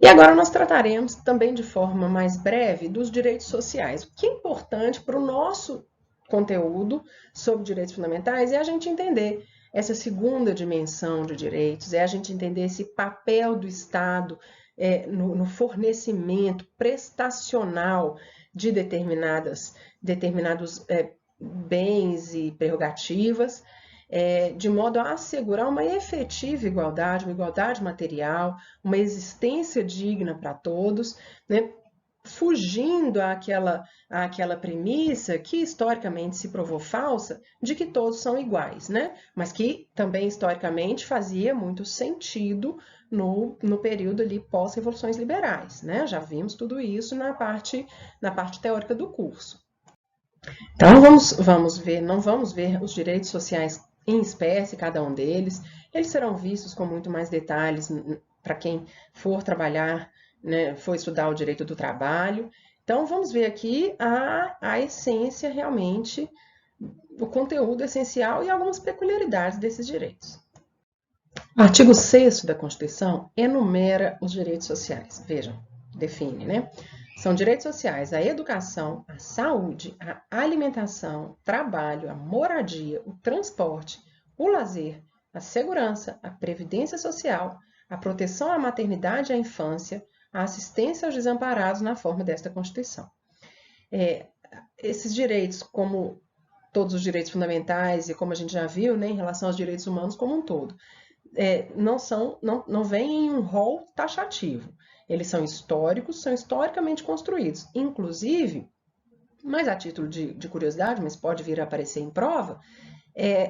E agora nós trataremos também de forma mais breve dos direitos sociais. O que é importante para o nosso conteúdo sobre direitos fundamentais é a gente entender essa segunda dimensão de direitos, é a gente entender esse papel do Estado no fornecimento prestacional de determinados bens e prerrogativas, de modo a assegurar uma efetiva igualdade, uma igualdade material, uma existência digna para todos, né? Fugindo àquela premissa que historicamente se provou falsa de que todos são iguais, né? Mas que também historicamente fazia muito sentido no período ali pós-revoluções liberais, né? Já vimos tudo isso na parte teórica do curso. Então não vamos ver os direitos sociais em espécie, cada um deles. Eles serão vistos com muito mais detalhes para quem for trabalhar, né, for estudar o direito do trabalho. Então, vamos ver aqui a essência realmente, o conteúdo essencial e algumas peculiaridades desses direitos. O artigo 6º da Constituição enumera os direitos sociais. Vejam, define, né? São direitos sociais a educação, a saúde, a alimentação, trabalho, a moradia, o transporte, o lazer, a segurança, a previdência social, a proteção à maternidade e à infância, a assistência aos desamparados na forma desta Constituição. Esses direitos, como todos os direitos fundamentais e como a gente já viu, né, em relação aos direitos humanos como um todo, não vêm em um rol taxativo. Eles são históricos, são historicamente construídos. Inclusive, mas a título de curiosidade, mas pode vir a aparecer em prova,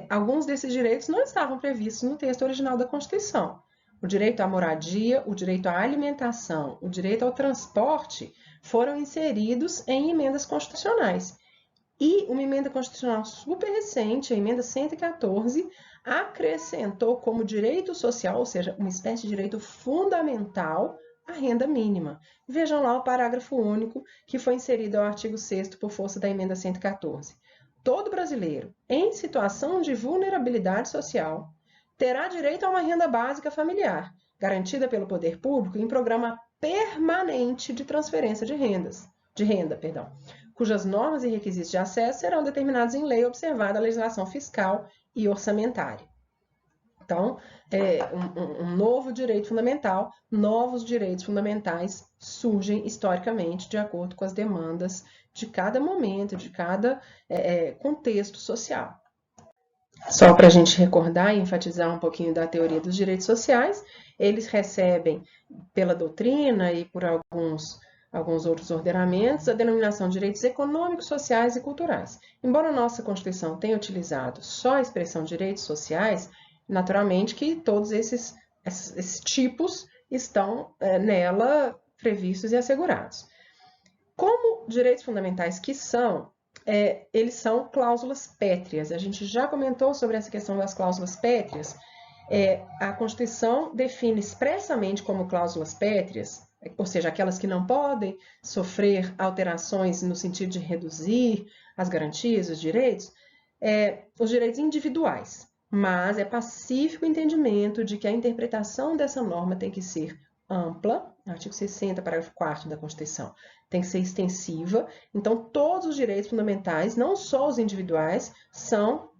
alguns desses direitos não estavam previstos no texto original da Constituição. O direito à moradia, o direito à alimentação, o direito ao transporte foram inseridos em emendas constitucionais. E uma emenda constitucional super recente, a emenda 114, acrescentou como direito social, ou seja, uma espécie de direito fundamental, a renda mínima. Vejam lá o parágrafo único que foi inserido ao artigo 6º por força da emenda 114. Todo brasileiro em situação de vulnerabilidade social terá direito a uma renda básica familiar, garantida pelo poder público em programa permanente de transferência de renda, cujas normas e requisitos de acesso serão determinados em lei, observada a legislação fiscal e orçamentária. Então, um novo direito fundamental, novos direitos fundamentais surgem historicamente de acordo com as demandas de cada momento, de cada contexto social. Só para a gente recordar e enfatizar um pouquinho da teoria dos direitos sociais, eles recebem pela doutrina e por alguns outros ordenamentos, a denominação de direitos econômicos, sociais e culturais. Embora a nossa Constituição tenha utilizado só a expressão direitos sociais, naturalmente que todos esses tipos estão nela previstos e assegurados. Como direitos fundamentais que são, eles são cláusulas pétreas. A gente já comentou sobre essa questão das cláusulas pétreas. A Constituição define expressamente como cláusulas pétreas, ou seja, aquelas que não podem sofrer alterações no sentido de reduzir as garantias, os direitos individuais. Mas é pacífico o entendimento de que a interpretação dessa norma tem que ser ampla, artigo 60, parágrafo 4º da Constituição, tem que ser extensiva. Então, todos os direitos fundamentais, não só os individuais, são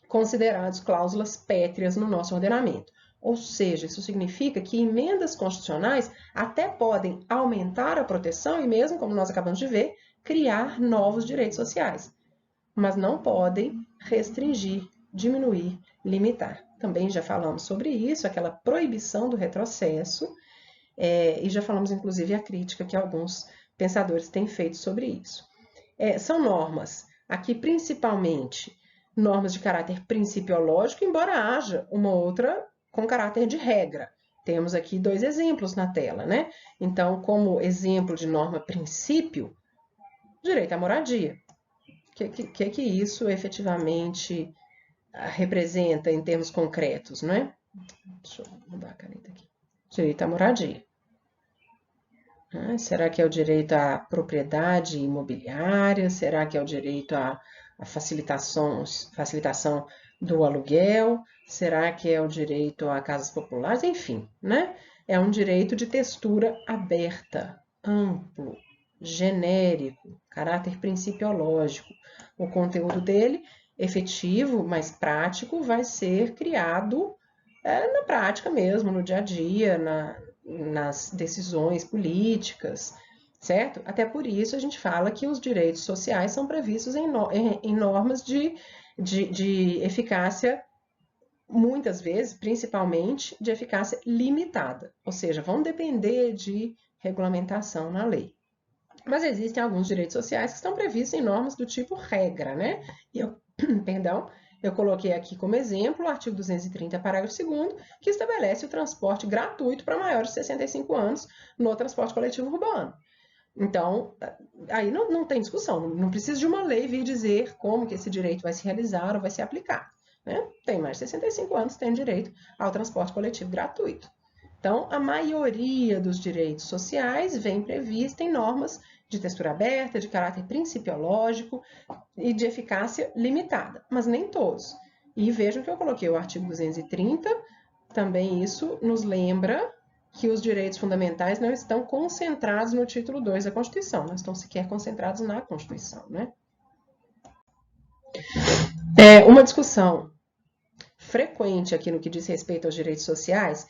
considerados cláusulas pétreas no nosso ordenamento. Ou seja, isso significa que emendas constitucionais até podem aumentar a proteção e mesmo, como nós acabamos de ver, criar novos direitos sociais, mas não podem restringir, diminuir, limitar. Também já falamos sobre isso, aquela proibição do retrocesso, e já falamos, inclusive, a crítica que alguns pensadores têm feito sobre isso. São normas, aqui principalmente, normas de caráter principiológico, embora haja uma outra com caráter de regra. Temos aqui 2 exemplos na tela, né? Então, como exemplo de norma princípio, direito à moradia. O que isso efetivamente representa em termos concretos, não é? Deixa eu mudar a caneta aqui. Direito à moradia. Será que é o direito à propriedade imobiliária? Será que é o direito à facilitação do aluguel? Será que é o direito a casas populares? Enfim, né? é um direito de textura aberta, amplo, genérico, caráter principiológico. O conteúdo dele, efetivo, mais prático, vai ser criado na prática mesmo, no dia a dia, nas decisões políticas, certo? Até por isso a gente fala que os direitos sociais são previstos em normas de eficácia, muitas vezes, principalmente, de eficácia limitada, ou seja, vão depender de regulamentação na lei. Mas existem alguns direitos sociais que estão previstos em normas do tipo regra, né? Eu coloquei aqui como exemplo o artigo 230, parágrafo 2º, que estabelece o transporte gratuito para maiores de 65 anos no transporte coletivo urbano. Então, aí não tem discussão, não precisa de uma lei vir dizer como que esse direito vai se realizar ou vai se aplicar. Né? Tem mais de 65 anos, tem direito ao transporte coletivo gratuito. Então, a maioria dos direitos sociais vem prevista em normas de textura aberta, de caráter principiológico e de eficácia limitada, mas nem todos. E vejam que eu coloquei o artigo 230, também isso nos lembra que os direitos fundamentais não estão concentrados no título 2 da Constituição, não estão sequer concentrados na Constituição, né? Uma discussão frequente aqui no que diz respeito aos direitos sociais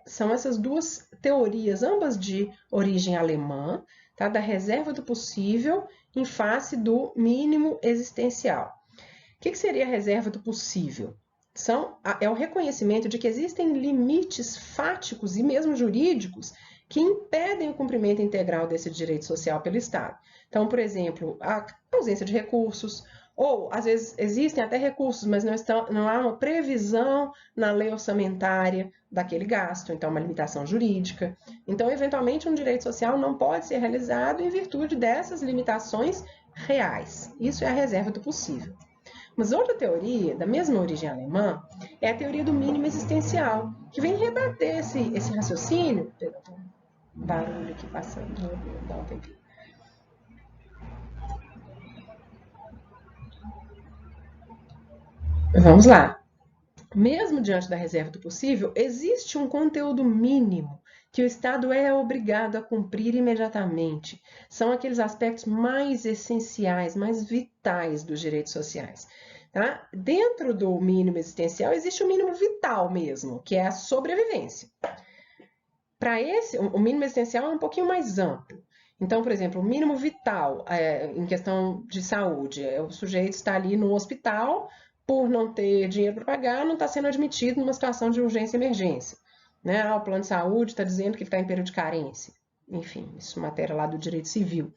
são essas duas teorias, ambas de origem alemã, tá? Da reserva do possível em face do mínimo existencial. O que seria a reserva do possível? É o reconhecimento de que existem limites fáticos e mesmo jurídicos que impedem o cumprimento integral desse direito social pelo Estado. Então, por exemplo, a ausência de recursos, ou às vezes existem até recursos, mas não há uma previsão na lei orçamentária daquele gasto, então uma limitação jurídica. Então, eventualmente, um direito social não pode ser realizado em virtude dessas limitações reais. Isso é a reserva do possível. Mas outra teoria, da mesma origem alemã, é a teoria do mínimo existencial, que vem rebater esse raciocínio. Barulho aqui passando, dá um tempinho. Vamos lá. Mesmo diante da reserva do possível, existe um conteúdo mínimo que o Estado é obrigado a cumprir imediatamente. São aqueles aspectos mais essenciais, mais vitais dos direitos sociais. Tá? Dentro do mínimo existencial existe o mínimo vital mesmo, que é a sobrevivência. Para esse, o mínimo existencial é um pouquinho mais amplo. Então, por exemplo, o mínimo vital em questão de saúde, o sujeito está ali no hospital, por não ter dinheiro para pagar, não está sendo admitido numa situação de urgência e emergência. Né? O plano de saúde está dizendo que ele está em período de carência. Enfim, isso é matéria lá do direito civil.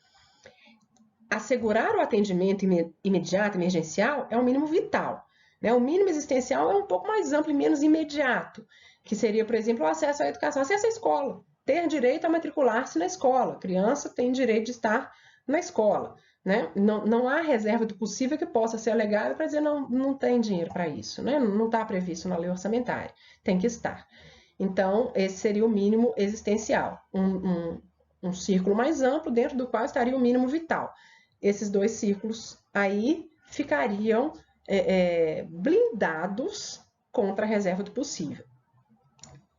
Assegurar o atendimento imediato, emergencial, é o mínimo vital. Né? O mínimo existencial é um pouco mais amplo e menos imediato, que seria, por exemplo, o acesso à educação, acesso à escola, ter direito a matricular-se na escola. A criança tem direito de estar na escola. Né? Não há reserva do possível que possa ser alegada para dizer não tem dinheiro para isso. Né? Não está previsto na lei orçamentária. Tem que estar. Então, esse seria o mínimo existencial. Um círculo mais amplo, dentro do qual estaria o mínimo vital. Esses dois círculos aí ficariam blindados contra a reserva do possível.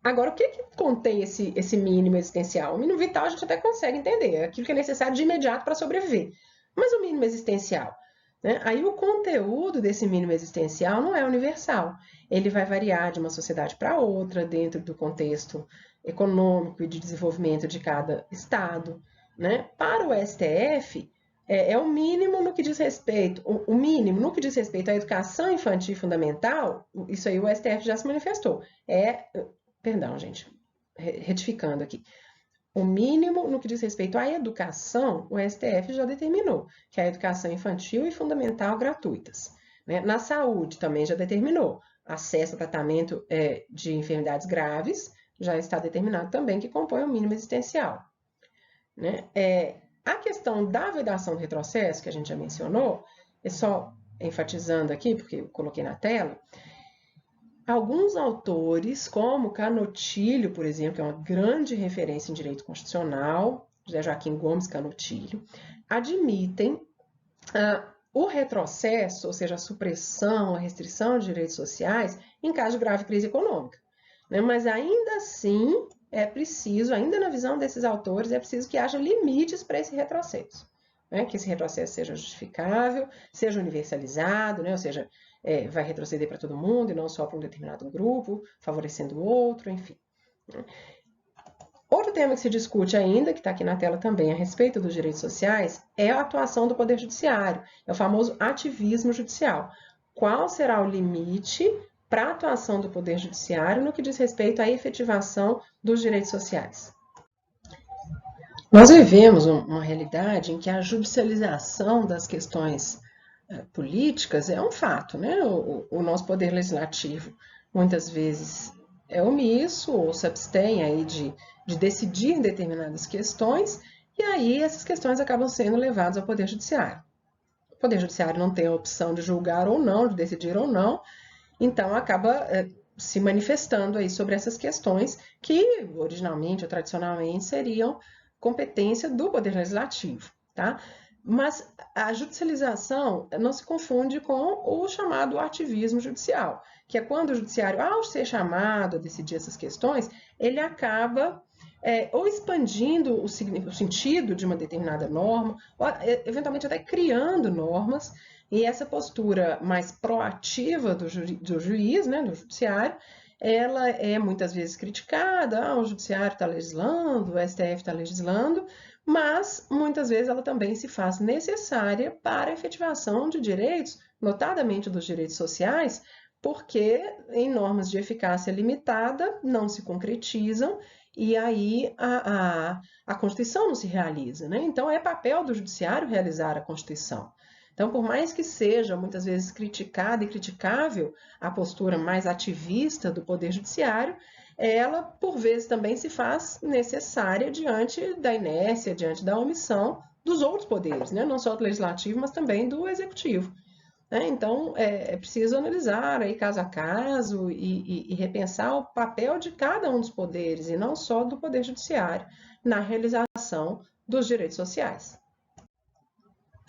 Agora, o que contém esse mínimo existencial? O mínimo vital a gente até consegue entender, é aquilo que é necessário de imediato para sobreviver. Mas o mínimo existencial? Né? Aí o conteúdo desse mínimo existencial não é universal. Ele vai variar de uma sociedade para outra, dentro do contexto econômico e de desenvolvimento de cada estado. Né? Para o STF, é o mínimo no que diz respeito, o mínimo no que diz respeito à educação infantil fundamental, isso aí o STF já se manifestou. Perdão, gente, retificando aqui. O mínimo no que diz respeito à educação, o STF já determinou que a educação infantil e fundamental gratuitas. Né? Na saúde também já determinou. Acesso a tratamento de enfermidades graves já está determinado também que compõe o mínimo existencial. Né? A questão da vedação do retrocesso, que a gente já mencionou, só enfatizando aqui, porque eu coloquei na tela, alguns autores, como Canotilho, por exemplo, que é uma grande referência em direito constitucional, José Joaquim Gomes Canotilho, admitem o retrocesso, ou seja, a supressão, a restrição de direitos sociais, em caso de grave crise econômica. Né? Mas ainda assim, é preciso, ainda na visão desses autores, é preciso que haja limites para esse retrocesso. Né? Que esse retrocesso seja justificável, seja universalizado, né? Ou seja, vai retroceder para todo mundo e não só para um determinado grupo, favorecendo o outro, enfim. Outro tema que se discute ainda, que está aqui na tela também, a respeito dos direitos sociais, é a atuação do Poder Judiciário, é o famoso ativismo judicial. Qual será o limite para a atuação do Poder Judiciário no que diz respeito à efetivação dos direitos sociais? Nós vivemos uma realidade em que a judicialização das questões políticas é um fato, né? O nosso Poder Legislativo muitas vezes é omisso ou se abstém aí de decidir determinadas questões, e aí essas questões acabam sendo levadas ao Poder Judiciário. O Poder Judiciário não tem a opção de julgar ou não, de decidir ou não, então acaba se manifestando aí sobre essas questões que originalmente ou tradicionalmente seriam competência do Poder Legislativo, tá? Mas a judicialização não se confunde com o chamado ativismo judicial, que é quando o judiciário, ao ser chamado a decidir essas questões, ele acaba ou expandindo o sentido de uma determinada norma, ou eventualmente até criando normas, e essa postura mais proativa do juiz, né, do judiciário, ela é muitas vezes criticada, o judiciário está legislando, o STF está legislando, mas muitas vezes ela também se faz necessária para a efetivação de direitos, notadamente dos direitos sociais, porque em normas de eficácia limitada não se concretizam e aí a Constituição não se realiza, né? Então é papel do judiciário realizar a Constituição. Então, por mais que seja muitas vezes criticada e criticável a postura mais ativista do Poder Judiciário, ela, por vezes, também se faz necessária diante da inércia, diante da omissão dos outros poderes, né? Não só do Legislativo, mas também do Executivo. Né? Então, é preciso analisar aí caso a caso e repensar o papel de cada um dos poderes, e não só do Poder Judiciário, na realização dos direitos sociais.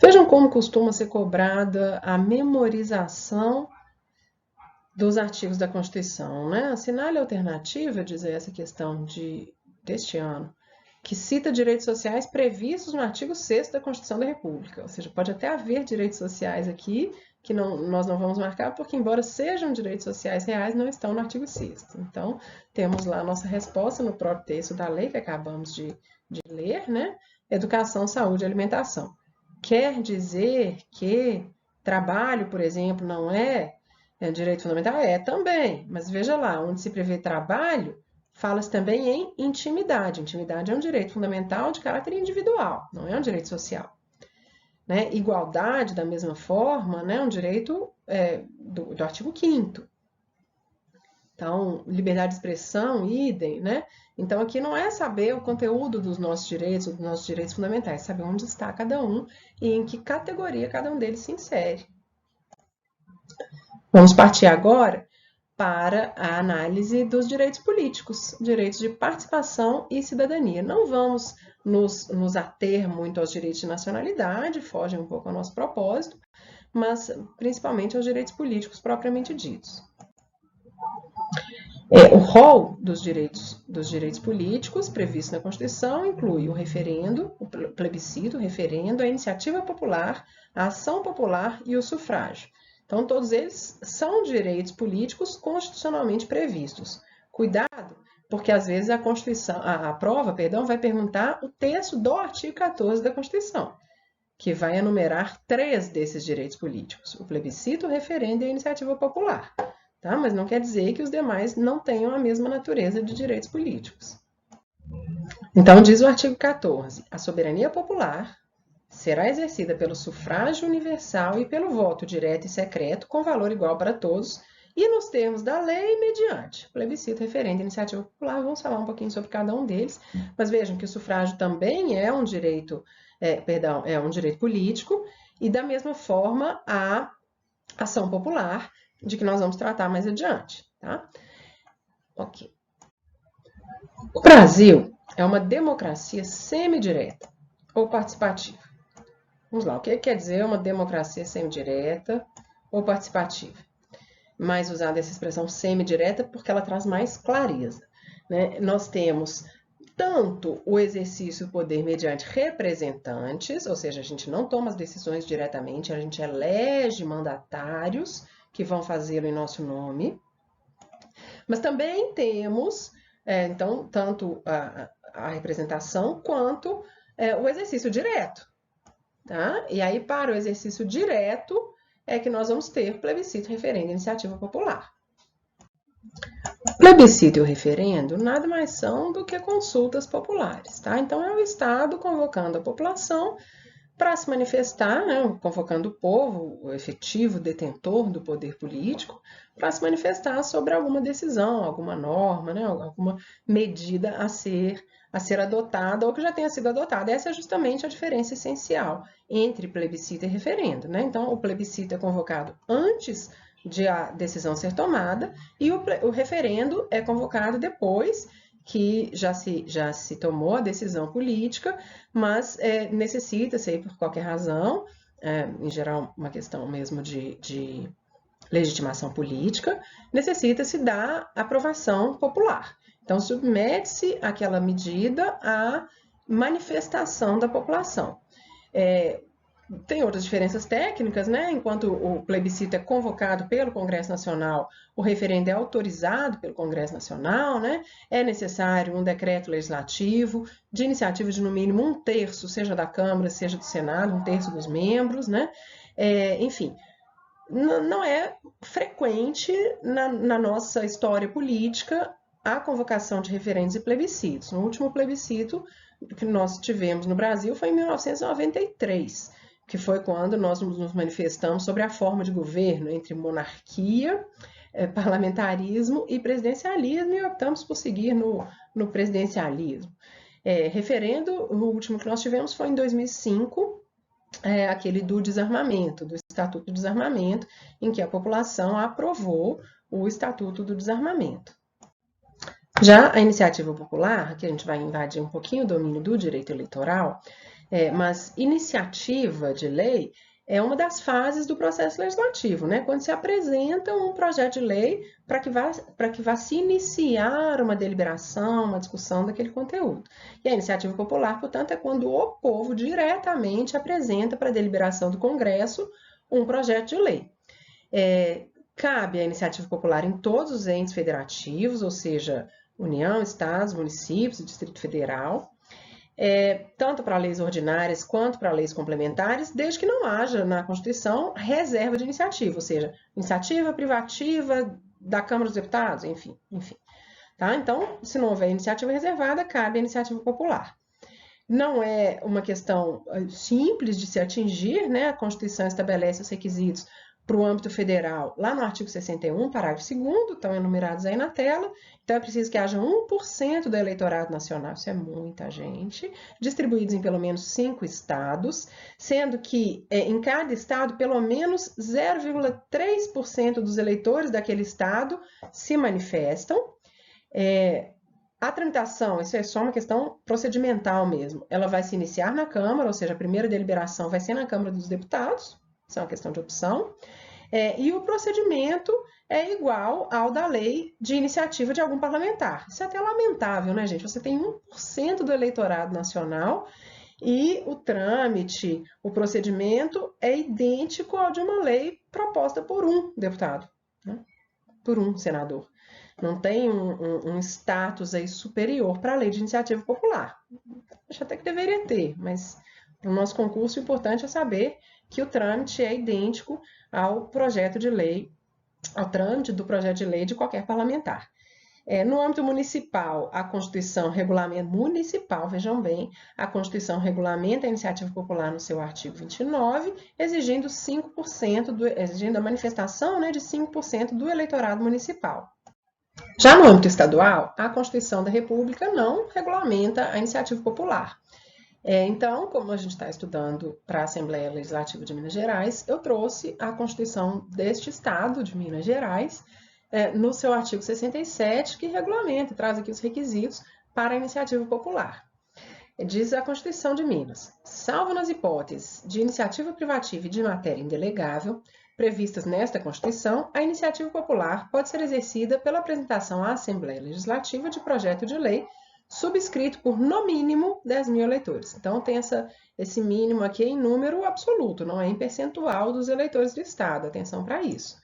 Vejam como costuma ser cobrada a memorização dos artigos da Constituição, né? Assinale a alternativa, diz essa questão deste ano, que cita direitos sociais previstos no artigo 6º da Constituição da República. Ou seja, pode até haver direitos sociais aqui, que nós não vamos marcar, porque embora sejam direitos sociais reais, não estão no artigo 6º. Então, temos lá a nossa resposta no próprio texto da lei que acabamos de ler, né? Educação, saúde e alimentação. Quer dizer que trabalho, por exemplo, não é direito fundamental? É também, mas veja lá, onde se prevê trabalho, fala-se também em intimidade. Intimidade é um direito fundamental de caráter individual, não é um direito social. Né? Igualdade, da mesma forma, né? Um direito do artigo 5º. Então, liberdade de expressão, idem, né? Então, aqui não é saber o conteúdo dos nossos direitos fundamentais, é saber onde está cada um e em que categoria cada um deles se insere. Vamos partir agora para a análise dos direitos políticos, direitos de participação e cidadania. Não vamos nos ater muito aos direitos de nacionalidade, fogem um pouco ao nosso propósito, mas principalmente aos direitos políticos propriamente ditos. O rol dos direitos políticos previsto na Constituição inclui o referendo, o plebiscito, o referendo, a iniciativa popular, a ação popular e o sufrágio. Então, todos eles são direitos políticos constitucionalmente previstos. Cuidado, porque às vezes a prova vai perguntar o texto do artigo 14 da Constituição, que vai enumerar 3 desses direitos políticos: o plebiscito, o referendo e a iniciativa popular. Tá? Mas não quer dizer que os demais não tenham a mesma natureza de direitos políticos. Então, diz o artigo 14, a soberania popular será exercida pelo sufrágio universal e pelo voto direto e secreto, com valor igual para todos, e nos termos da lei, mediante plebiscito, referendo e iniciativa popular. Vamos falar um pouquinho sobre cada um deles, mas vejam que o sufrágio também é um direito, é um direito político, e da mesma forma a ação popular, de que nós vamos tratar mais adiante, tá? Ok. O Brasil é uma democracia semidireta ou participativa. Vamos lá, o que quer dizer uma democracia semidireta ou participativa? Mais usada essa expressão semidireta porque ela traz mais clareza. né? Nós temos tanto o exercício do poder mediante representantes, ou seja, a gente não toma as decisões diretamente, a gente elege mandatários que vão fazê-lo em nosso nome, mas também temos, então, tanto a representação quanto o exercício direto. Tá? E aí, para o exercício direto, é que nós vamos ter plebiscito, referendo e iniciativa popular. Plebiscito e o referendo nada mais são do que consultas populares, tá? Então, é o Estado convocando a população para se manifestar, né, convocando o povo, o efetivo detentor do poder político, para se manifestar sobre alguma decisão, alguma norma, né, alguma medida a ser adotada ou que já tenha sido adotada. Essa é justamente a diferença essencial entre plebiscito e referendo, né? Então, o plebiscito é convocado antes de a decisão ser tomada e o referendo é convocado depois que já se tomou a decisão política, mas necessita-se aí por qualquer razão, em geral uma questão mesmo de legitimação política, necessita-se da aprovação popular. Então, submete-se aquela medida à manifestação da população. Tem outras diferenças técnicas, né? Enquanto o plebiscito é convocado pelo Congresso Nacional, o referendo é autorizado pelo Congresso Nacional, né? É necessário um decreto legislativo de iniciativa de no mínimo 1/3, seja da Câmara, seja do Senado, 1/3 dos membros, né? Enfim, não é frequente na nossa história política a convocação de referendos e plebiscitos. No último plebiscito que nós tivemos no Brasil foi em 1993, que foi quando nós nos manifestamos sobre a forma de governo entre monarquia, parlamentarismo e presidencialismo, e optamos por seguir no presidencialismo. Referendo, o último que nós tivemos foi em 2005, aquele do desarmamento, do Estatuto do Desarmamento, em que a população aprovou o Estatuto do Desarmamento. Já a iniciativa popular, que a gente vai invadir um pouquinho o domínio do direito eleitoral, mas iniciativa de lei é uma das fases do processo legislativo, né? Quando se apresenta um projeto de lei para que vá se iniciar uma deliberação, uma discussão daquele conteúdo. E a iniciativa popular, portanto, é quando o povo diretamente apresenta para a deliberação do Congresso um projeto de lei. Cabe a iniciativa popular em todos os entes federativos, ou seja, União, Estados, municípios e Distrito Federal, tanto para leis ordinárias quanto para leis complementares, desde que não haja na Constituição reserva de iniciativa, ou seja, iniciativa privativa da Câmara dos Deputados, enfim. Tá? Então, se não houver iniciativa reservada, cabe a iniciativa popular. Não é uma questão simples de se atingir, né? A Constituição estabelece os requisitos para o âmbito federal, lá no artigo 61, parágrafo 2º, estão enumerados aí na tela. Então, é preciso que haja 1% do eleitorado nacional, isso é muita gente, distribuídos em pelo menos 5 estados, sendo que em cada estado, pelo menos 0,3% dos eleitores daquele estado se manifestam. A tramitação, isso é só uma questão procedimental mesmo, ela vai se iniciar na Câmara, ou seja, a primeira deliberação vai ser na Câmara dos Deputados, isso é uma questão de opção, e o procedimento é igual ao da lei de iniciativa de algum parlamentar. Isso é até lamentável, né, gente? Você tem 1% do eleitorado nacional e o trâmite, o procedimento é idêntico ao de uma lei proposta por um deputado, né? Por um senador. Não tem um status aí superior para a lei de iniciativa popular. Acho até que deveria ter, mas no nosso concurso o importante é saber que o trâmite é idêntico ao projeto de lei, ao trâmite do projeto de lei de qualquer parlamentar. No âmbito municipal, a Constituição regulamenta municipal, vejam bem, a Constituição regulamenta a iniciativa popular no seu artigo 29, exigindo 5%, exigindo a manifestação, né, de 5% do eleitorado municipal. Já no âmbito estadual, a Constituição da República não regulamenta a iniciativa popular. Então, como a gente está estudando para a Assembleia Legislativa de Minas Gerais, eu trouxe a Constituição deste estado, de Minas Gerais, no seu artigo 67, que regulamenta e traz aqui os requisitos para a iniciativa popular. Diz a Constituição de Minas: salvo nas hipóteses de iniciativa privativa e de matéria indelegável, previstas nesta Constituição, a iniciativa popular pode ser exercida pela apresentação à Assembleia Legislativa de projeto de lei subscrito por, no mínimo, 10.000 eleitores. Então, tem esse mínimo aqui em número absoluto, não é em percentual dos eleitores do Estado. Atenção para isso.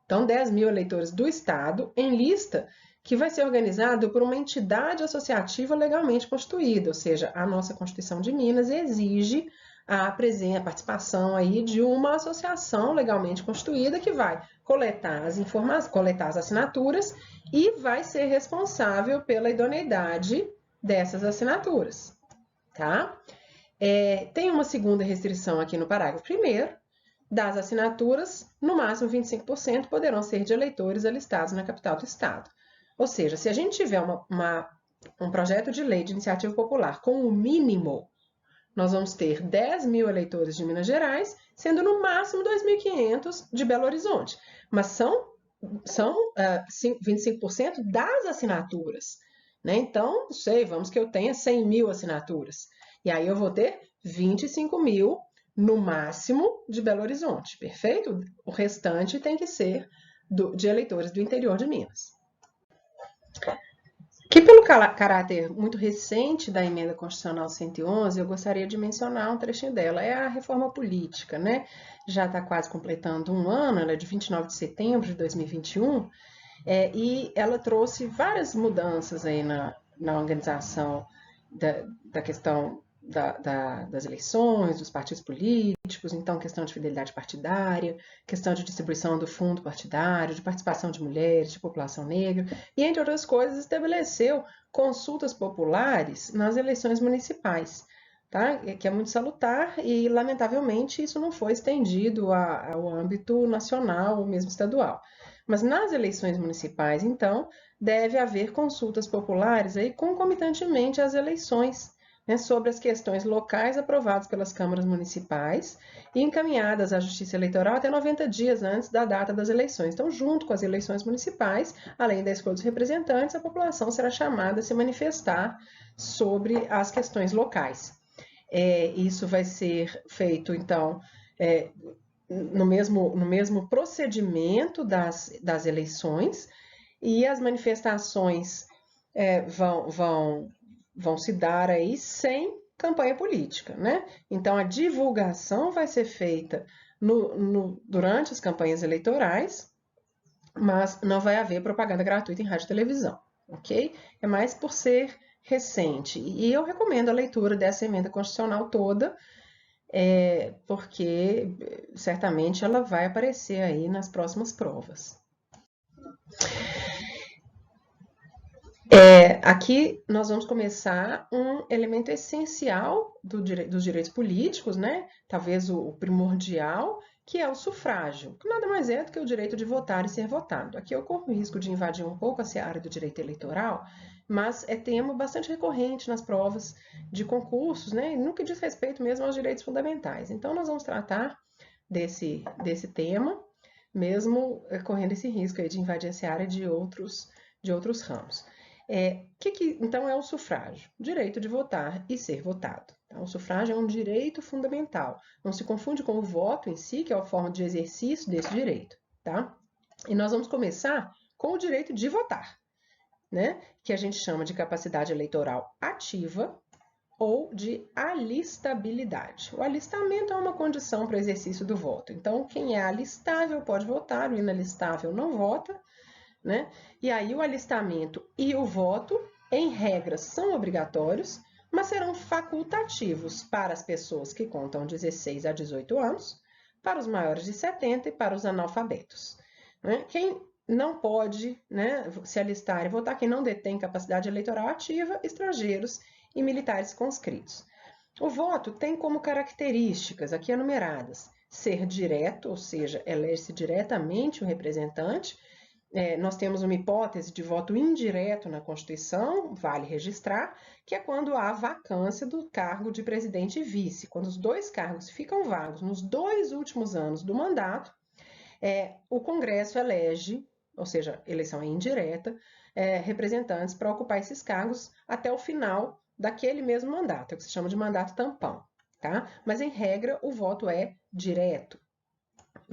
Então, 10.000 eleitores do Estado em lista que vai ser organizado por uma entidade associativa legalmente constituída, ou seja, a nossa Constituição de Minas exige a participação aí de uma associação legalmente constituída que vai coletar as assinaturas e vai ser responsável pela idoneidade dessas assinaturas, tá? Tem uma segunda restrição aqui no parágrafo 1º, das assinaturas, no máximo 25% poderão ser de eleitores alistados na capital do estado. Ou seja, se a gente tiver um projeto de lei de iniciativa popular com o mínimo, nós vamos ter 10.000 eleitores de Minas Gerais, sendo no máximo 2.500 de Belo Horizonte. Mas são 25% das assinaturas, né? Então, não sei, vamos que eu tenha 100.000 assinaturas. E aí eu vou ter 25.000 no máximo de Belo Horizonte, perfeito? O restante tem que ser de eleitores do interior de Minas. Que pelo caráter muito recente da Emenda Constitucional 111, eu gostaria de mencionar um trechinho dela. É a reforma política, né? Já está quase completando um ano, ela é de 29 de setembro de 2021, e ela trouxe várias mudanças aí na organização da questão das eleições, dos partidos políticos, então questão de fidelidade partidária, questão de distribuição do fundo partidário, de participação de mulheres, de população negra, e entre outras coisas estabeleceu consultas populares nas eleições municipais, tá? Que é muito salutar e lamentavelmente isso não foi estendido ao âmbito nacional ou mesmo estadual. Mas nas eleições municipais, então, deve haver consultas populares aí concomitantemente às eleições, né, sobre as questões locais aprovadas pelas câmaras municipais e encaminhadas à Justiça Eleitoral até 90 dias antes da data das eleições. Então, junto com as eleições municipais, além da escolha dos representantes, a população será chamada a se manifestar sobre as questões locais. Isso vai ser feito, então, no mesmo procedimento das eleições, e as manifestações vão se dar aí sem campanha política, né? Então, a divulgação vai ser feita durante as campanhas eleitorais, mas não vai haver propaganda gratuita em rádio e televisão, ok? É mais por ser recente. E eu recomendo a leitura dessa emenda constitucional toda, porque certamente ela vai aparecer aí nas próximas provas. Aqui nós vamos começar um elemento essencial dos direitos políticos, né? Talvez o primordial, que é o sufrágio, que nada mais é do que o direito de votar e ser votado. Aqui eu corro o risco de invadir um pouco a seara do direito eleitoral, mas é tema bastante recorrente nas provas de concursos, né? E no que diz respeito mesmo aos direitos fundamentais. Então, nós vamos tratar desse tema, mesmo correndo esse risco aí de invadir a seara de outros ramos. Então é o sufrágio? Direito de votar e ser votado. Então, o sufrágio é um direito fundamental. Não se confunde com o voto em si, que é a forma de exercício desse direito, tá? E nós vamos começar com o direito de votar, né? Que a gente chama de capacidade eleitoral ativa ou de alistabilidade. O alistamento é uma condição para o exercício do voto. Então, quem é alistável pode votar, o inalistável não vota, né? E aí o alistamento e o voto, em regra, são obrigatórios, mas serão facultativos para as pessoas que contam 16 a 18 anos, para os maiores de 70 e para os analfabetos, né? Quem não pode, né, se alistar e votar, quem não detém capacidade eleitoral ativa, estrangeiros e militares conscritos. O voto tem como características, aqui enumeradas, ser direto, ou seja, elege-se diretamente o representante. Nós temos uma hipótese de voto indireto na Constituição, vale registrar, que é quando há vacância do cargo de presidente e vice. Quando os dois cargos ficam vagos nos 2 últimos anos do mandato, o Congresso elege, ou seja, eleição é indireta, representantes para ocupar esses cargos até o final daquele mesmo mandato, é o que se chama de mandato tampão, tá? Mas, em regra, o voto é direto.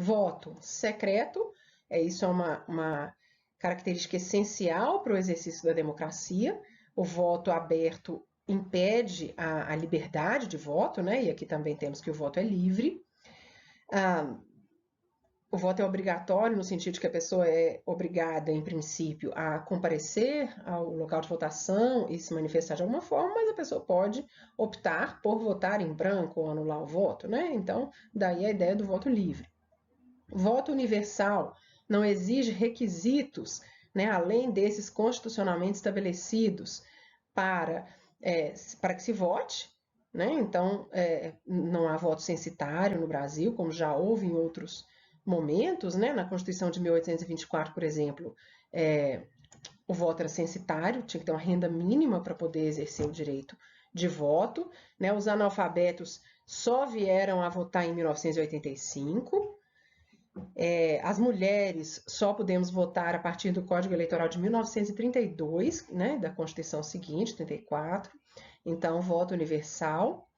Voto secreto, isso é uma característica essencial para o exercício da democracia. O voto aberto impede a liberdade de voto, né? E aqui também temos que o voto é livre. O voto é obrigatório no sentido de que a pessoa é obrigada, em princípio, a comparecer ao local de votação e se manifestar de alguma forma, mas a pessoa pode optar por votar em branco ou anular o voto, né? Então, daí a ideia do voto livre. Voto universal não exige requisitos, né, além desses constitucionalmente estabelecidos para que se vote, né? Então, não há voto censitário no Brasil, como já houve em outros momentos, né? Na Constituição de 1824, por exemplo, o voto era censitário, tinha que ter uma renda mínima para poder exercer o direito de voto, né? Os analfabetos só vieram a votar em 1985. As mulheres só podemos votar a partir do Código Eleitoral de 1932, né, da Constituição seguinte, 34. Então, voto universal.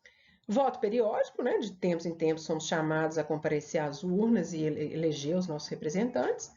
Voto periódico, né, de tempos em tempos somos chamados a comparecer às urnas e eleger os nossos representantes.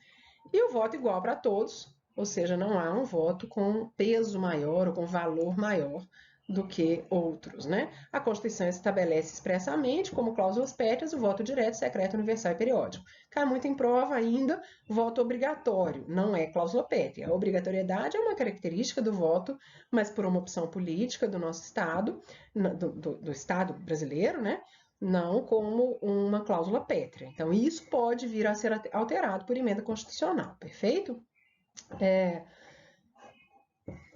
E o voto igual para todos, ou seja, não há um voto com peso maior ou com valor maior do que outros, né? A Constituição estabelece expressamente, como cláusulas pétreas, o voto direto, secreto, universal e periódico. Cai muito em prova ainda voto obrigatório, não é cláusula pétrea. A obrigatoriedade é uma característica do voto, mas por uma opção política do nosso Estado, do Estado brasileiro, né? Não como uma cláusula pétrea. Então, isso pode vir a ser alterado por emenda constitucional, perfeito?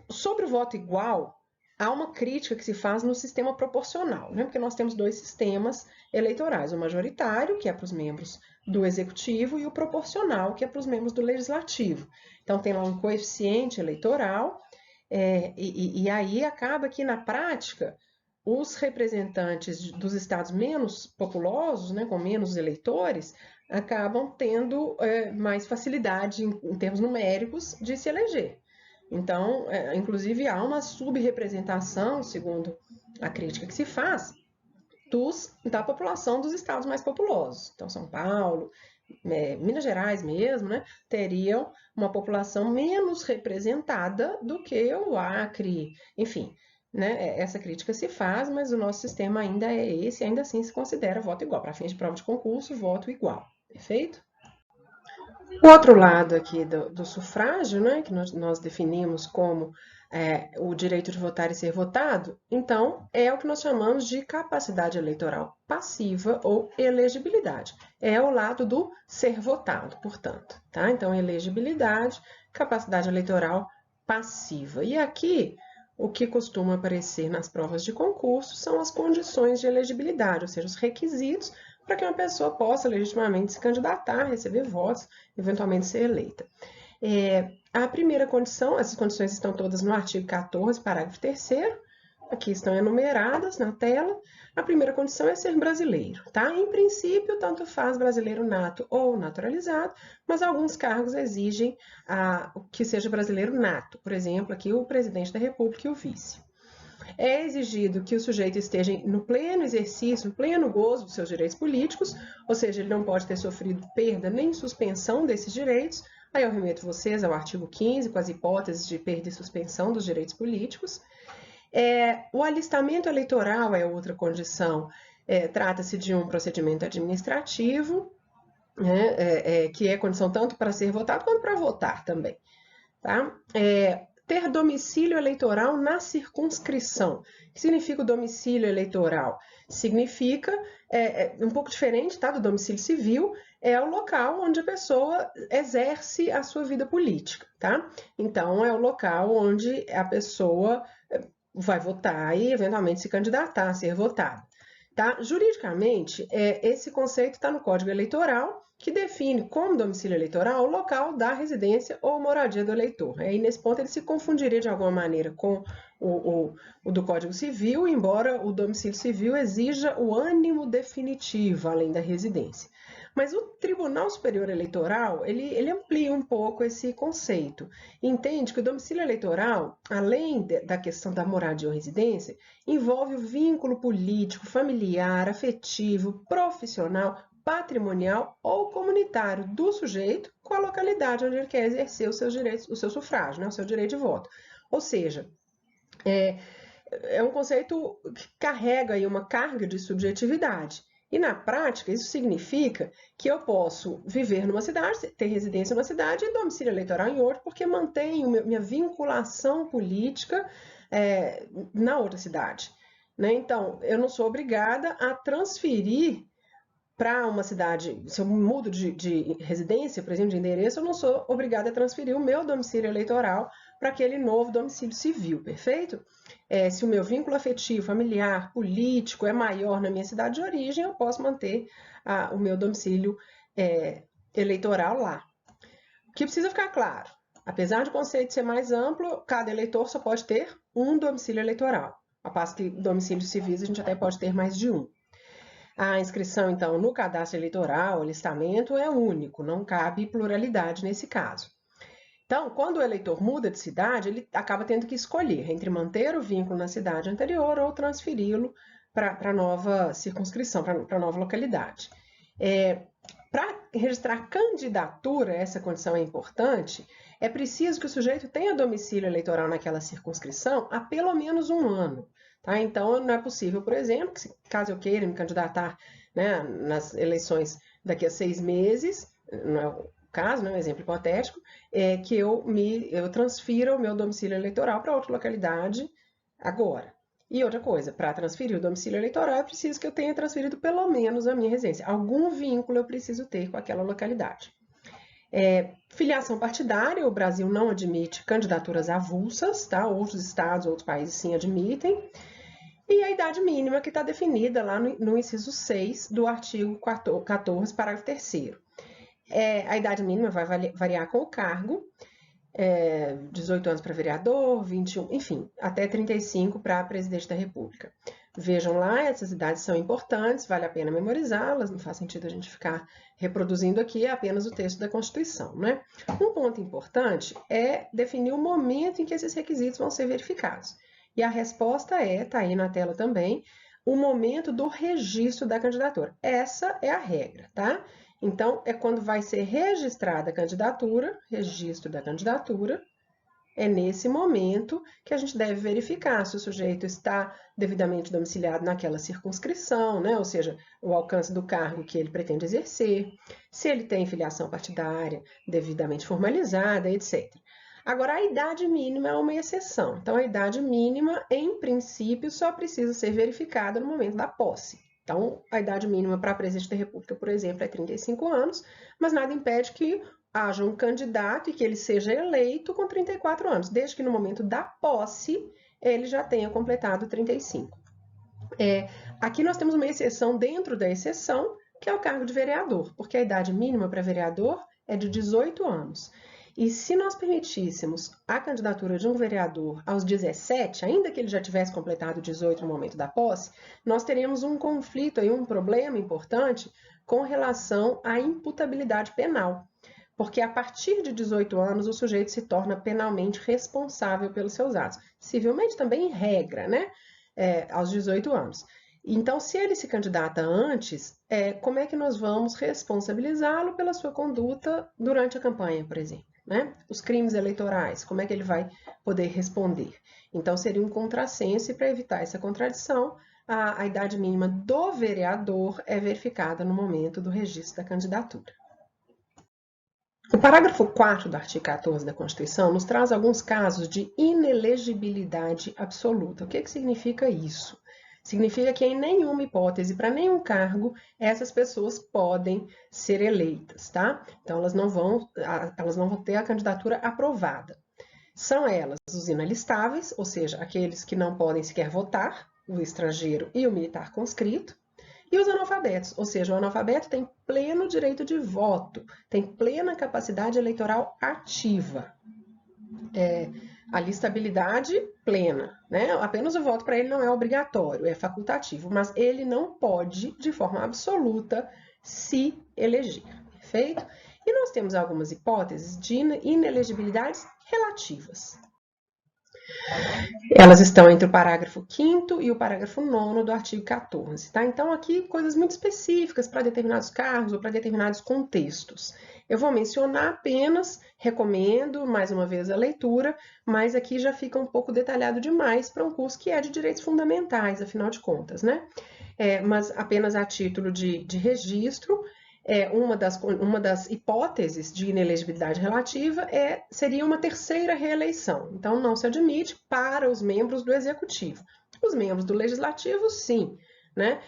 Sobre o voto igual, há uma crítica que se faz no sistema proporcional, né? Porque nós temos dois sistemas eleitorais, o majoritário, que é para os membros do executivo, e o proporcional, que é para os membros do legislativo. Então, tem lá um coeficiente eleitoral, e aí acaba que, na prática, os representantes dos estados menos populosos, né, com menos eleitores, acabam tendo mais facilidade, em termos numéricos, de se eleger. Então, inclusive, há uma subrepresentação, segundo a crítica que se faz, da população dos estados mais populosos. Então, São Paulo, Minas Gerais mesmo, né, teriam uma população menos representada do que o Acre, enfim. Né, essa crítica se faz, mas o nosso sistema ainda é esse, ainda assim se considera voto igual. Para fins de prova de concurso, voto igual. Perfeito? O outro lado aqui do sufrágio, né, que nós definimos como o direito de votar e ser votado, então é o que nós chamamos de capacidade eleitoral passiva ou elegibilidade. É o lado do ser votado, portanto. Tá? Então, elegibilidade, capacidade eleitoral passiva. E aqui, o que costuma aparecer nas provas de concurso são as condições de elegibilidade, ou seja, os requisitos para que uma pessoa possa legitimamente se candidatar, receber votos, eventualmente ser eleita. A primeira condição, essas condições estão todas no artigo 14, parágrafo 3º, aqui estão enumeradas na tela. A primeira condição é ser brasileiro, tá? Em princípio, tanto faz brasileiro nato ou naturalizado, mas alguns cargos exigem que seja brasileiro nato. Por exemplo, aqui o presidente da República e o vice. É exigido que o sujeito esteja no pleno exercício, no pleno gozo dos seus direitos políticos, ou seja, ele não pode ter sofrido perda nem suspensão desses direitos. Aí eu remeto vocês ao artigo 15, com as hipóteses de perda e suspensão dos direitos políticos. O alistamento eleitoral é outra condição. Trata-se de um procedimento administrativo, né, que é condição tanto para ser votado quanto para votar também. Tá? Ter domicílio eleitoral na circunscrição. O que significa o domicílio eleitoral? Significa, um pouco diferente, tá, do domicílio civil, é o local onde a pessoa exerce a sua vida política, tá? Então, é o local onde a pessoa vai votar e, eventualmente, se candidatar a ser votada. Tá? Juridicamente, esse conceito está no Código Eleitoral, que define como domicílio eleitoral o local da residência ou moradia do eleitor. Aí, nesse ponto, ele se confundiria de alguma maneira com o do Código Civil, embora o domicílio civil exija o ânimo definitivo, além da residência. Mas o Tribunal Superior Eleitoral, ele amplia um pouco esse conceito. Entende que o domicílio eleitoral, além da questão da moradia ou residência, envolve o vínculo político, familiar, afetivo, profissional, patrimonial ou comunitário do sujeito com a localidade onde ele quer exercer os seus direitos, o seu sufrágio, né, o seu direito de voto. Ou seja, é um conceito que carrega aí uma carga de subjetividade. E na prática, isso significa que eu posso viver numa cidade, ter residência numa cidade e domicílio eleitoral em outra, porque mantenho minha vinculação política na outra cidade. Né? Então, eu não sou obrigada a transferir para uma cidade, se eu mudo de residência, por exemplo, de endereço, eu não sou obrigada a transferir o meu domicílio eleitoral para aquele novo domicílio civil, perfeito? Se o meu vínculo afetivo, familiar, político é maior na minha cidade de origem, eu posso manter o meu domicílio eleitoral lá. O que precisa ficar claro, apesar do conceito ser mais amplo, cada eleitor só pode ter um domicílio eleitoral, a passo que domicílios civis a gente até pode ter mais de um. A inscrição, então, no cadastro eleitoral, o listamento é único, não cabe pluralidade nesse caso. Então, quando o eleitor muda de cidade, ele acaba tendo que escolher entre manter o vínculo na cidade anterior ou transferi-lo para a nova circunscrição, para a nova localidade. Para registrar candidatura, essa condição é importante, é preciso que o sujeito tenha domicílio eleitoral naquela circunscrição há pelo menos um ano. Tá? Então, não é possível, por exemplo, que caso eu queira me candidatar, né, nas eleições daqui a 6 meses, não é o caso, né, um exemplo hipotético, que eu transfira o meu domicílio eleitoral para outra localidade agora. E outra coisa, para transferir o domicílio eleitoral, é preciso que eu tenha transferido pelo menos a minha residência. Algum vínculo eu preciso ter com aquela localidade. Filiação partidária, o Brasil não admite candidaturas avulsas, tá? Outros estados, outros países sim admitem. E a idade mínima que está definida lá no inciso 6 do artigo 14, parágrafo 3º. A idade mínima vai variar com o cargo, 18 anos para vereador, 21, enfim, até 35 para presidente da República. Vejam lá, essas idades são importantes, vale a pena memorizá-las, não faz sentido a gente ficar reproduzindo aqui apenas o texto da Constituição, né? Um ponto importante é definir o momento em que esses requisitos vão ser verificados. E a resposta está aí na tela também, o momento do registro da candidatura. Essa é a regra, tá? Então, é quando vai ser registrada a candidatura, registro da candidatura, é nesse momento que a gente deve verificar se o sujeito está devidamente domiciliado naquela circunscrição, né? Ou seja, o alcance do cargo que ele pretende exercer, se ele tem filiação partidária devidamente formalizada, etc. Agora, a idade mínima é uma exceção. Então, a idade mínima, em princípio, só precisa ser verificada no momento da posse. Então, a idade mínima para presidente da República, por exemplo, é 35 anos, mas nada impede que haja um candidato e que ele seja eleito com 34 anos, desde que no momento da posse ele já tenha completado 35. Aqui nós temos uma exceção dentro da exceção, que é o cargo de vereador, porque a idade mínima para vereador é de 18 anos. E se nós permitíssemos a candidatura de um vereador aos 17, ainda que ele já tivesse completado 18 no momento da posse, nós teríamos um conflito aí, um problema importante com relação à imputabilidade penal. Porque a partir de 18 anos o sujeito se torna penalmente responsável pelos seus atos. Civilmente também em regra, né? Aos 18 anos. Então, se ele se candidata antes, como é que nós vamos responsabilizá-lo pela sua conduta durante a campanha, por exemplo? Né? Os crimes eleitorais, como é que ele vai poder responder? Então, seria um contrassenso e para evitar essa contradição, a idade mínima do vereador é verificada no momento do registro da candidatura. O parágrafo 4º do artigo 14 da Constituição nos traz alguns casos de inelegibilidade absoluta. O que significa isso? Significa que em nenhuma hipótese, para nenhum cargo, essas pessoas podem ser eleitas, tá? Então, elas não vão ter a candidatura aprovada. São elas os inalistáveis, ou seja, aqueles que não podem sequer votar, o estrangeiro e o militar conscrito, e os analfabetos, ou seja, o analfabeto tem pleno direito de voto, tem plena capacidade eleitoral ativa. A listabilidade plena, né? Apenas o voto para ele não é obrigatório, é facultativo, mas ele não pode, de forma absoluta, se eleger, perfeito? E nós temos algumas hipóteses de inelegibilidades relativas. Elas estão entre o parágrafo 5º e o parágrafo 9º do artigo 14, tá? Então, aqui, coisas muito específicas para determinados cargos ou para determinados contextos. Eu vou mencionar apenas, recomendo, mais uma vez, a leitura, mas aqui já fica um pouco detalhado demais para um curso que é de direitos fundamentais, afinal de contas, né? Mas apenas a título de registro, uma das hipóteses de inelegibilidade relativa seria uma terceira reeleição. Então, não se admite para os membros do Executivo. Os membros do Legislativo, sim, né?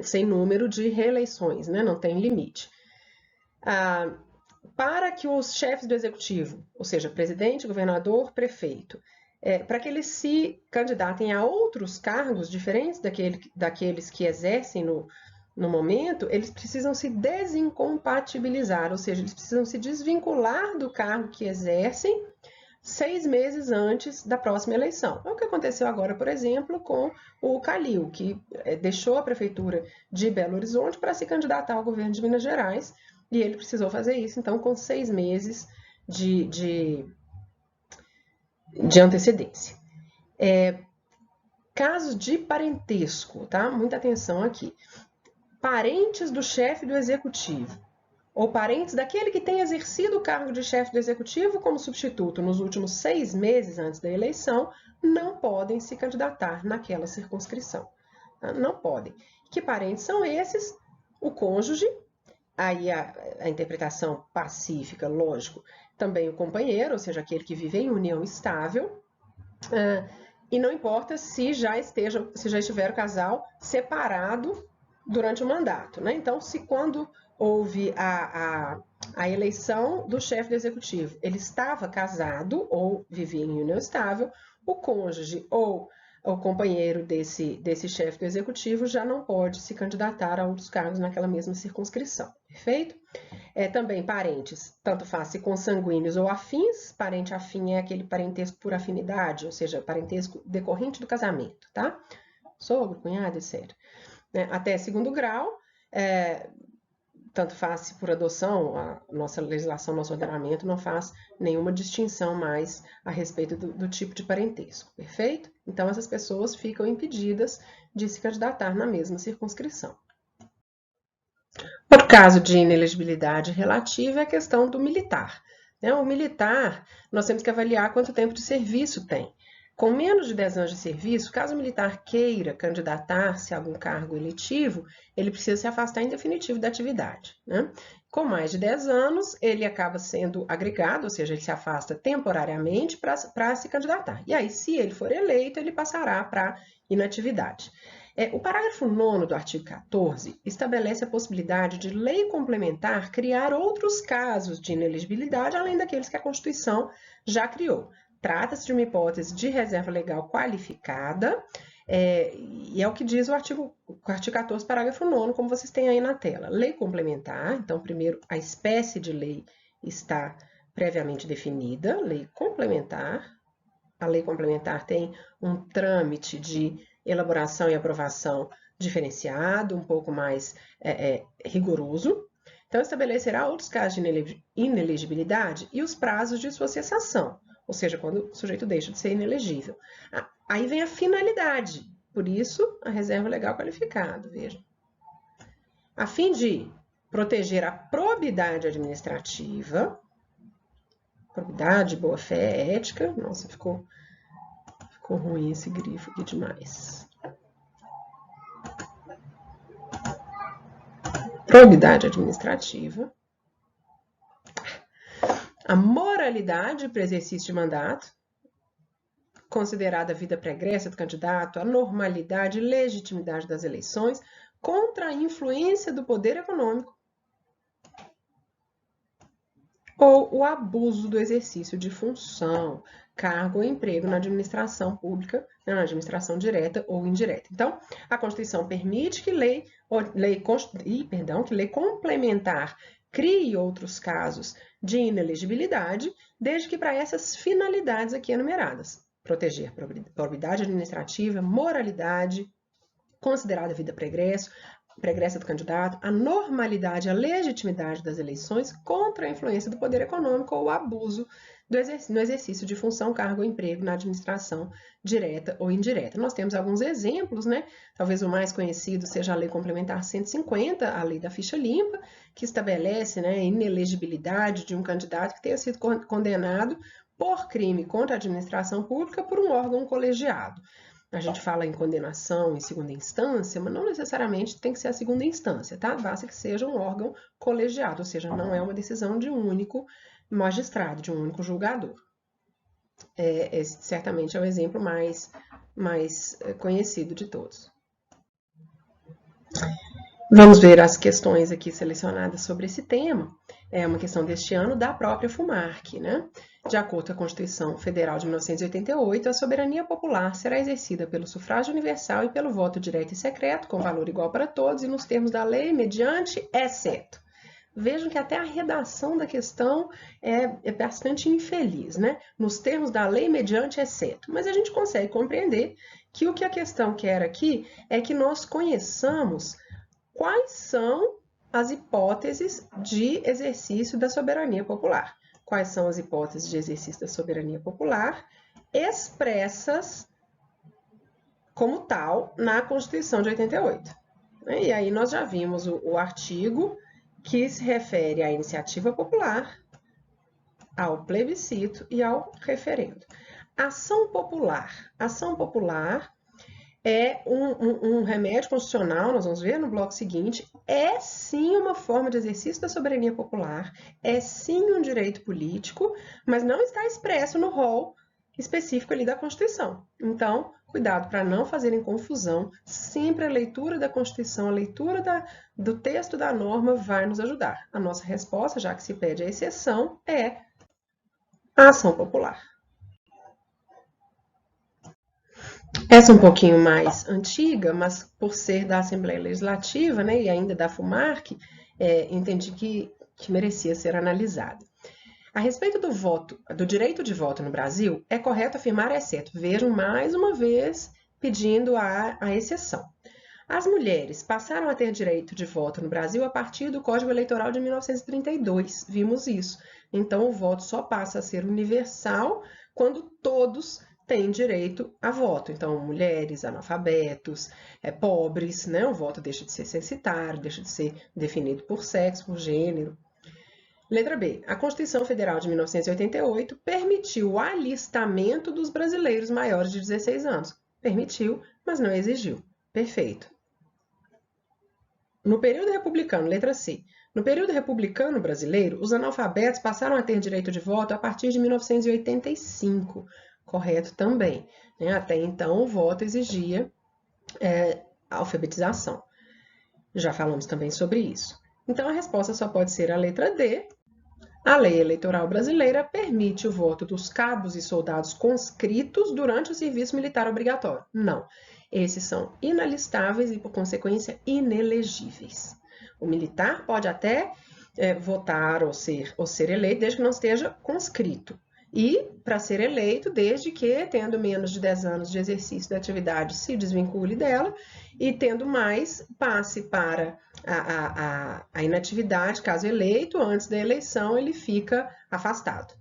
Sem número de reeleições, né? Não tem limite. Para que os chefes do Executivo, ou seja, presidente, governador, prefeito, para que eles se candidatem a outros cargos diferentes daqueles que exercem no momento, eles precisam se desincompatibilizar, ou seja, eles precisam se desvincular do cargo que exercem 6 meses antes da próxima eleição. É o que aconteceu agora, por exemplo, com o Calil, que deixou a prefeitura de Belo Horizonte para se candidatar ao governo de Minas Gerais, e ele precisou fazer isso, então, com 6 meses de antecedência. Casos de parentesco, tá? Muita atenção aqui. Parentes do chefe do executivo ou parentes daquele que tem exercido o cargo de chefe do executivo como substituto nos últimos 6 meses antes da eleição não podem se candidatar naquela circunscrição. Tá? Não podem. Que parentes são esses? O cônjuge, aí a interpretação pacífica, lógico, também o companheiro, ou seja, aquele que vive em união estável, e não importa se já estiver o casal separado durante o mandato, né? Então, se quando houve a eleição do chefe do executivo, ele estava casado ou vivia em união estável, o cônjuge ou o companheiro desse chefe do executivo já não pode se candidatar a outros cargos naquela mesma circunscrição, perfeito? Também parentes, tanto faz se consanguíneos ou afins, parente afim é aquele parentesco por afinidade, ou seja, parentesco decorrente do casamento, tá? Sogro, cunhado, etc. Até segundo grau, tanto faz se por adoção, a nossa legislação, nosso ordenamento não faz nenhuma distinção mais a respeito do tipo de parentesco, perfeito? Então, essas pessoas ficam impedidas de se candidatar na mesma circunscrição. Outro caso de inelegibilidade relativa é a questão do militar. O militar, nós temos que avaliar quanto tempo de serviço tem. Com menos de 10 anos de serviço, caso o militar queira candidatar-se a algum cargo eletivo, ele precisa se afastar em definitivo da atividade. Com mais de 10 anos, ele acaba sendo agregado, ou seja, ele se afasta temporariamente para se candidatar. E aí, se ele for eleito, ele passará para inatividade. O parágrafo 9º do artigo 14 estabelece a possibilidade de lei complementar criar outros casos de inelegibilidade, além daqueles que a Constituição já criou. Trata-se de uma hipótese de reserva legal qualificada, e é o que diz o artigo 14, parágrafo 9º, como vocês têm aí na tela. Lei complementar, então, primeiro, a espécie de lei está previamente definida, lei complementar. A lei complementar tem um trâmite de elaboração e aprovação diferenciado, um pouco mais rigoroso. Então, estabelecerá outros casos de inelegibilidade e os prazos de sua cessação, ou seja, quando o sujeito deixa de ser inelegível. Aí vem a finalidade, por isso a reserva legal qualificada, veja. A fim de proteger a probidade administrativa, probidade, boa-fé, ética, nossa, ficou ruim esse grifo aqui demais. Probidade administrativa. A moralidade para exercício de mandato, considerada a vida pregressa do candidato, a normalidade e legitimidade das eleições, contra a influência do poder econômico ou o abuso do exercício de função, cargo ou emprego na administração pública, na administração direta ou indireta. Então, a Constituição permite que lei complementar crie outros casos de inelegibilidade, desde que para essas finalidades aqui enumeradas: proteger probidade administrativa, moralidade, considerada vida pregressa do candidato, a normalidade, a legitimidade das eleições contra a influência do poder econômico ou o abuso no exercício de função, cargo ou emprego na administração direta ou indireta. Nós temos alguns exemplos, né? Talvez o mais conhecido seja a Lei Complementar 150, a Lei da Ficha Limpa, que estabelece, né, a inelegibilidade de um candidato que tenha sido condenado por crime contra a administração pública por um órgão colegiado. A gente fala em condenação em segunda instância, mas não necessariamente tem que ser a segunda instância, tá? Basta que seja um órgão colegiado, ou seja, não é uma decisão de um único magistrado, de um único julgador. Esse certamente é o exemplo mais conhecido de todos. Vamos ver as questões aqui selecionadas sobre esse tema. É uma questão deste ano da própria FUMARC, né? De acordo com a Constituição Federal de 1988, a soberania popular será exercida pelo sufrágio universal e pelo voto direto e secreto, com valor igual para todos e nos termos da lei, mediante, exceto. Vejam que até a redação da questão é bastante infeliz, né? Nos termos da lei, mediante, exceto. Mas a gente consegue compreender que o que a questão quer aqui é que nós conheçamos quais são as hipóteses de exercício da soberania popular. Quais são as hipóteses de exercício da soberania popular expressas como tal na Constituição de 88. E aí nós já vimos o artigo que se refere à iniciativa popular, ao plebiscito e ao referendo. Ação popular. Ação popular é um remédio constitucional, nós vamos ver no bloco seguinte, é sim uma forma de exercício da soberania popular, é sim um direito político, mas não está expresso no rol específico ali da Constituição. Então, cuidado para não fazerem confusão, sempre a leitura da Constituição, a leitura do texto da norma vai nos ajudar. A nossa resposta, já que se pede a exceção, é a ação popular. Essa é um pouquinho mais antiga, mas por ser da Assembleia Legislativa, né, e ainda da FUMARC, entendi que merecia ser analisada. A respeito do voto, do direito de voto no Brasil, é correto afirmar exceto. Vejam mais uma vez pedindo a exceção. As mulheres passaram a ter direito de voto no Brasil a partir do Código Eleitoral de 1932. Vimos isso. Então, o voto só passa a ser universal quando todos têm direito a voto. Então, mulheres, analfabetos, pobres, né? O voto deixa de ser censitário, deixa de ser definido por sexo, por gênero. Letra B. A Constituição Federal de 1988 permitiu o alistamento dos brasileiros maiores de 16 anos. Permitiu, mas não exigiu. Perfeito. No período republicano, letra C. No período republicano brasileiro, os analfabetos passaram a ter direito de voto a partir de 1985. Correto também. Até então, o voto exigia alfabetização. Já falamos também sobre isso. Então, a resposta só pode ser a letra D. A lei eleitoral brasileira permite o voto dos cabos e soldados conscritos durante o serviço militar obrigatório. Não. Esses são inalistáveis e, por consequência, inelegíveis. O militar pode até votar ou ser eleito, desde que não esteja conscrito. E, para ser eleito, desde que, tendo menos de 10 anos de exercício da atividade, se desvincule dela e, tendo mais, passe para a inatividade, caso eleito, antes da eleição, ele fica afastado.